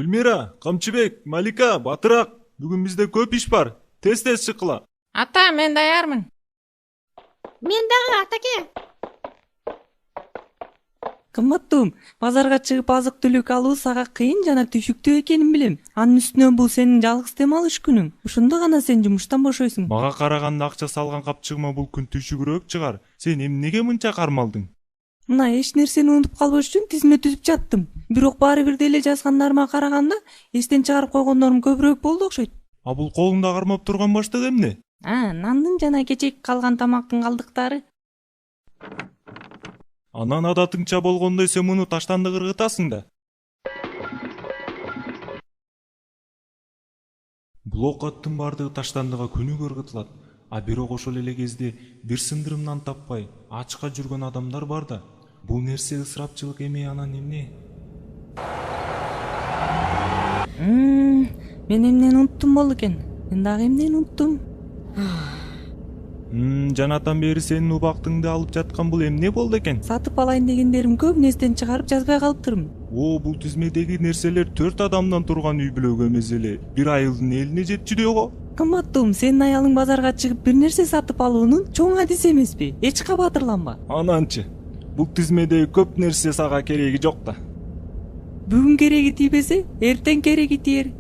Гүлмира, Камчыбек, Малика, батыраак. Бүгүн бизде көп иш бар. Тез чыккыла. Ата, мен даярмын. Мен дагы, атаке. Кымбаттуум, базарга чыгып азык-түлүк алуу сага кыйын жана түшүктүү экенин билем. Анын үстүнө бул сенин жалгыз дем алыш күнүң. Ошондо гана сен жумуштан бошойсуң. Мага караганда акча салган капчыгыма бул күн түшүгүрөөк чыгар. Сен эмнеге мынча кармалдың? Мына эч нерсени унутуп калбаш үчүн тизме түзүп жаттым. Бирок баары бир деле жазгандарыма караганда эстен чыгарып койгондорум көбүрөөк болду окшойт. А бул колуңда кармап турган баштык эмне? Нандын жана кечээки калган тамактын калдыктары. Анан адатыңча болгондой сен муну таштанды кыргытасың да. Бул оокаттын баардыгы таштандыга күнүгө ыргытылат. А бирок ошол эле кезде бир сындырымдан таппай ачка жүргөн адамдар бар да. Бул нерсе ысырапчылык эми анан эмне? Мен эмнени унуттум болду экен. Мен дагы эмнени унуттум? Жанатан бери сенин убактыңды алып жаткан бул эмне болду экен? Сатып алайын дегендерим көп, эстен чыгарып жазбай калыптырмын. Бул тизмедеги нерселер 4 адамдан турган үй бүлөгө эмес эле бир айылдын элине жетчүдөй го. Кымбаттуум, сенин аялың базарга чыгып бир нерсе сатып алуунун чоң адиси эмеспи? Эч кабатырланба. Ананчы, бул тизмедеги көп нерсе сага кереги жок да. Бүгүн кереги тийбесе, эртең кереги тиер.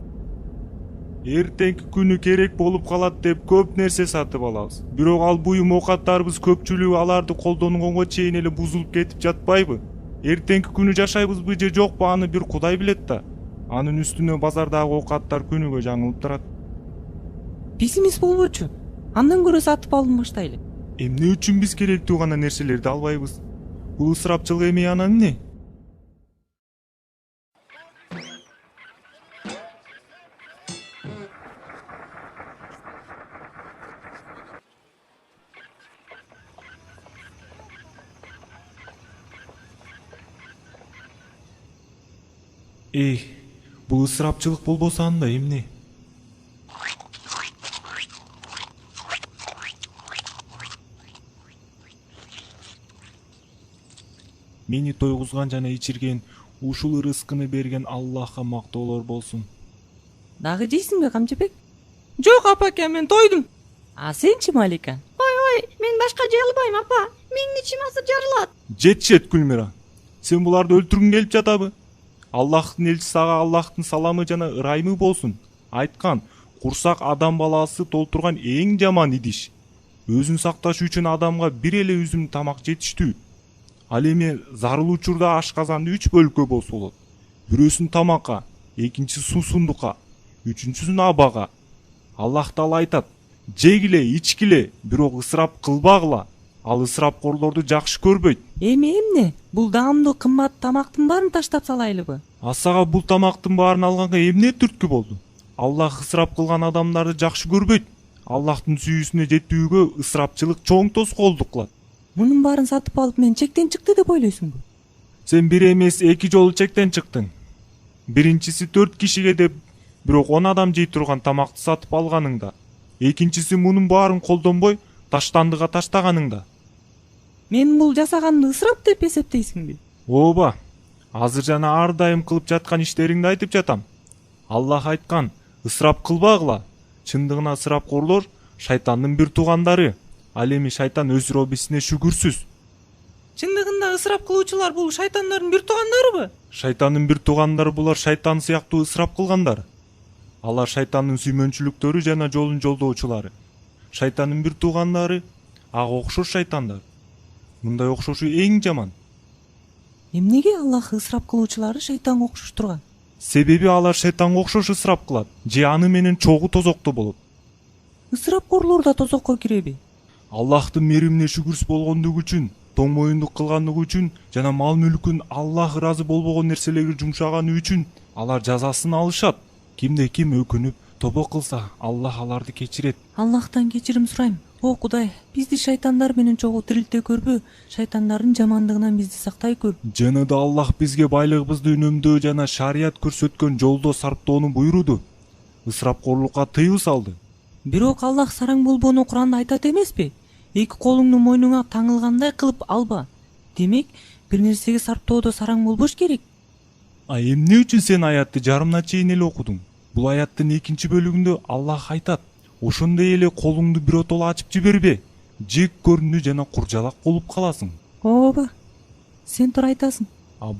Эртеңки күнү керек болуп калат деп көп нерсе сатып алабыз. Бирок ал буюм оокаттарыбыз көпчүлүгү аларды колдонгонго чейин эле бузулуп кетип жатпайбы? Эртеңки күнү жашайбызбы же жокпу аны бир Кудай билет да. Анын үстүнө базардагы оокаттар күнүгө жаңылып турат. Бизимиз болбочу. Андан көрө сатып алып баштайлы. Эмне үчүн биз керектүү гана нерселерди албайбыз? Бул ысырапчылык эми анан эмне? Бул ысырапчылык болбосо анда эмне? Мени тойгузган жана ичирген, ушул ырыскыны берген Аллахка мактоолор болсун. Дагы жейсиңби, Камчыбек? Жок, апаке, мен тойдум. А сенчи, Малика? Ой, мен башка жей албайм, апа. Менин ичим азыр жарылат. Жетишет, Гүлмира. Сен буларды өлтүргүң келип жатабы? Аллахтын элчиси ага Аллахтын саламы жана ырайымы болсун. Айткан, курсак адам баласы толтурган эң жаман идиш. Өзүн сакташ үчүн адамга бир эле үзүм тамак жетиштүү. Ал эми зарыл учурда ашказанды 3 бөлүккө болсо болот. Бирөөсүн тамакка, экинчиси суусундукка, үчүнчүсүн абага. Аллах таала айтат: "Жегиле, ичкиле, бирок ысырап кылбагыла. Ал ысырапкорлорду жакшы көрбөйт." Эми эмне? Бул даамдуу кымбат тамактын баарын таштап салайлыбы? Сага бул тамактын баарын алганга эмне түрткү болду? Аллах ысырап кылган адамдарды жакшы көрбөйт. Аллахтын сүйүүсүнө жетүүгө ысырапчылык чоң тоскоолдук кылат. Мунун баарын сатып алып мен чектен чыкты деп ойлойсуңбу? Сен бир эмес 2 жолу чектен чыктың. Биринчиси 4 кишиге деп, бирок 10 адам жей турган тамакты сатып алганыңда. Экинчиси мунун баарын колдонбой, таштандыга таштаганыңда. Мен бул жасаганды ысырап деп эсептейсиңби? Ооба. Азыр жана ар дайым кылып жаткан иштериңди айтып жатам. Аллах айткан: "Ысырап кылбагыла. Чындыгына ысырапкорлор шайтандын бир туугандары. Ал эми шайтан өз робисине шүгүрсүз." Чындыгында ысырап кылуучулар бул шайтандардын бир туугандарыбы? Шайтандын бир туугандары булар шайтан сыяктуу ысырап кылгандар. Алар шайтандын сүймөнчүлүктөрү жана жолун жолдоочулары. Шайтандын бир туугандары ага окшош шайтандар. Мындай окшошу эң жаман. Эмнеге Аллах ысырап кылуучулары шайтанга окшош турган? Себеби алар шайтанга окшош ысырап кылат, же аны менен чогуу тозокто болот. Ысырапкорлор да тозокко киреби? Аллахтын меримине шүгүрсүз болгондугу үчүн, тоң моюндук кылгандыгы үчүн жана мал мүлкүн Аллах ыраазы болбогон нерселерге жумшаганы үчүн алар жазасын алышат. Кимде ким өкүнүп, тобо кылса, Аллах аларды кечирет. Аллахтан кечирим сурайм. О Кудай, бизди шайтандар менен чогуу тирилте көрбө, шайтандардын жамандыгынан бизди сактай көр. Жана да Аллах бизге байлыгыбызды үнөмдөө жана шарият көрсөткөн жолдо сарптоону буйруду. Ысырапкорлукка тыюу салды. Бирок Аллах сараң болбоону Куранда айтат эмеспи? Эки колуңду мойнуңа таңылгандай кылып алба. Демек, бир нерсеге сарптоодо сараң болбош керек. Эмне үчүн сен аятты жарымына чейин эле окудуң? Бул аяттын 2 бөлүгүндө Аллах айтат: ошондой эле колуңду биротоло ачып жибербе, жек көрүндү жана куржалак болуп каласың. Ооба, сен туура айтасың.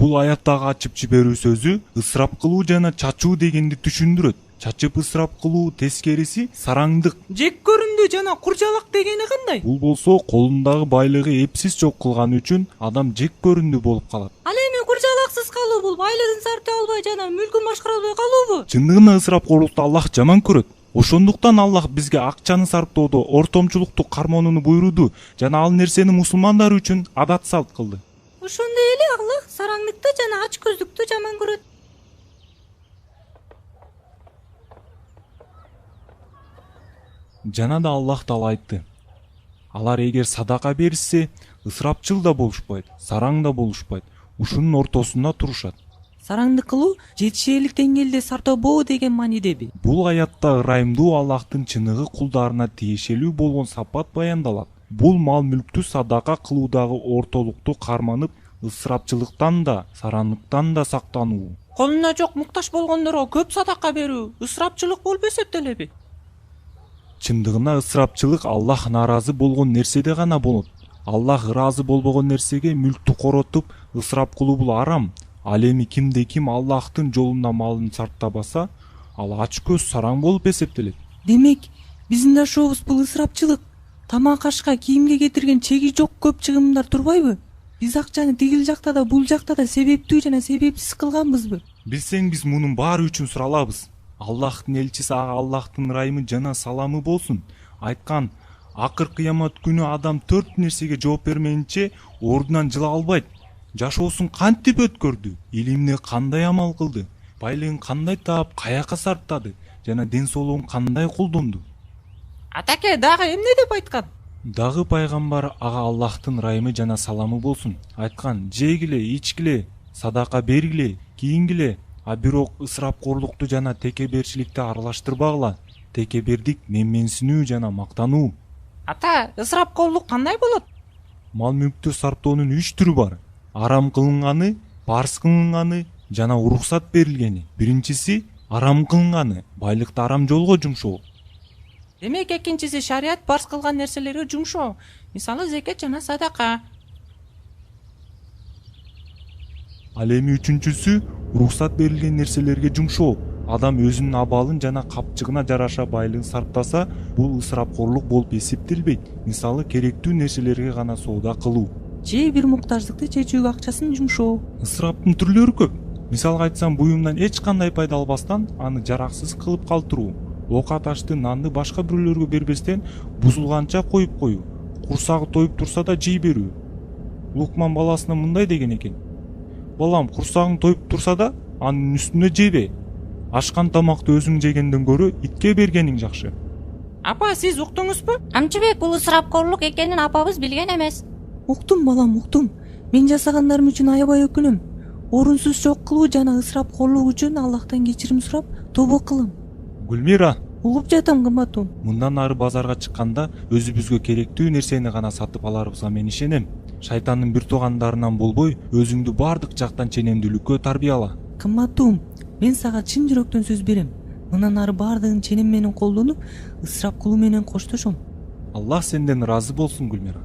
Бул аяттагы ачып жиберүү сөзү ысырап кылуу жана чачуу дегенди түшүндүрөт. Чачып ысырап кылуу тескериси сараңдык. Жек көрүндү жана куржалак дегени кандай? Бул болсо колундагы байлыгы эпсиз жок кылганы үчүн адам жек көрүндү болуп калат. Ал эми куржалаксыз калуу бул байлыгын сарптай албай жана мүлкүн башкара албай калуубу? Чындыгында ысырапкорлукту Аллах жаман көрөт. Ошондуктан Аллах бизге акчаны сарптоодо ортомчулукту кармонууну буйруду жана ал нерсени мусулмандар үчүн адат салт кылды. Ошондой эле Аллах сараңдыкты жана ачкөздүктү жаман көрөт. Жана да Аллах дал айтты: алар эгер садака беришсе, ысырапчыл да болушпайт, сараң да болушпайт, ушунун ортосунда турушат. Сараңдык кылуу жетишээлик деңгээлде сартобоо деген маанидеби? Бул аятта ырайымдуу Аллахтын чыныгы кулдарына тиешелүү болгон сапат баяндалат. Бул мал мүлктү садака кылуудагы ортолукту карманып, ысырапчылыктан да, сарандыктан да сактануу. Колуна жок муктаж болгондорго көп садака берүү ысырапчылык болуп эсептелеби? Чындыгында ысырапчылык Аллах нааразы болгон нерседе гана болот. Аллах ыраазы болбогон нерсеге мүлктү коротуп, ысырап кылуу бул арам. Ал эми кимде-ким Аллахтын жолунда малын сарптабаса, ал ачкөз сараң болуп эсептелет. Демек, биздин дашообуз бул ысырапчылык. Тамак ашка, кийимге кетирген чеги жок көп чыгымдар турбайбы? Биз акчаны тигил жакта да бул жакта да себептүү жана себепсиз кылганбызбы? Билсең биз мунун баары үчүн суралабыз. Аллахтын элчиси ага Аллахтын ырайымы жана саламы болсун айткан: акыр кыямат күнү адам 4 нерсеге жооп бермейинче ордунан жыла албайт. Жашоосун кантип өткөрдү, илимди кандай амал кылды, байлыгын кандай таап каяка сарптады жана ден соолугун кандай колдонду. Атаке дагы эмне деп айткан? Дагы пайгамбар ага Аллахтын ырайымы жана саламы болсун айткан: жегиле, ичкиле, садака бергиле, кийингиле, а бирок ысырапкорлукту жана текеберчиликти аралаштырбагыла. Текебердик менменсинүү жана мактануу. Ата, ысырапкорлук кандай болот? Мал мүлктү сарптоонун 3 түрү бар: арам кылынганы, парз кылынганы жана уруксат берилгени. Биринчиси арам кылынганы, байлыкты арам жолго жумшоо. Демек экинчиси шарият парз кылган нерселерге жумшоо, мисалы зекет жана садака. Ал эми үчүнчүсү уруксат берилген нерселерге жумшоо. Адам өзүнүн абалын жана капчыгына жараша байлыгын сарптаса, бул ысырапкорлук болуп эсептелбейт. Мисалы керектүү нерселерге гана соода кылуу же бир муктаждыкты чечүүгө акчасын жумшоо. Ысыраптын түрлөрү көп. Мисалга айтсам, буюмдан эч кандай пайда албастан аны жараксыз кылып калтыруу, ока ташты, нанды башка бирөөлөргө бербестен бузулганча коюп коюу, курсагы тоюп турса да жей берүү. Лукман баласына мындай деген экен: балам, курсагың тоюп турса да анын үстүнө жебе. Ашкан тамакты өзүң жегенден көрө итке бергениң жакшы. Апа, сиз уктуңузбу? Камчыбек, бул ысырапкорлук экенин апабыз билген эмес. Уктум балам, уктум. Мен жасагандарым үчүн аябай өкүнөм. Орунсуз жок кылуу жана ысырапкорлук үчүн Аллахтан кечирим сурап, тобо кылам. Гүлмира, Угуп жатам, кымбатым. мындан ары базарга чыкканда өзүбүзгө керектүү нерсени гана сатып аларыбызга мен ишенем. Шайтандын бир туугандарынан болбой, өзүңдү бардык жактан ченемдүүлүккө тарбияла. Кымбатым, мен сага чын жүрөктөн сөз берем. Мындан ары бардыгын ченем менен колдонуп, ысырап кылуу менен коштошом. Аллах сенден ыраазы болсун, Гүлмира.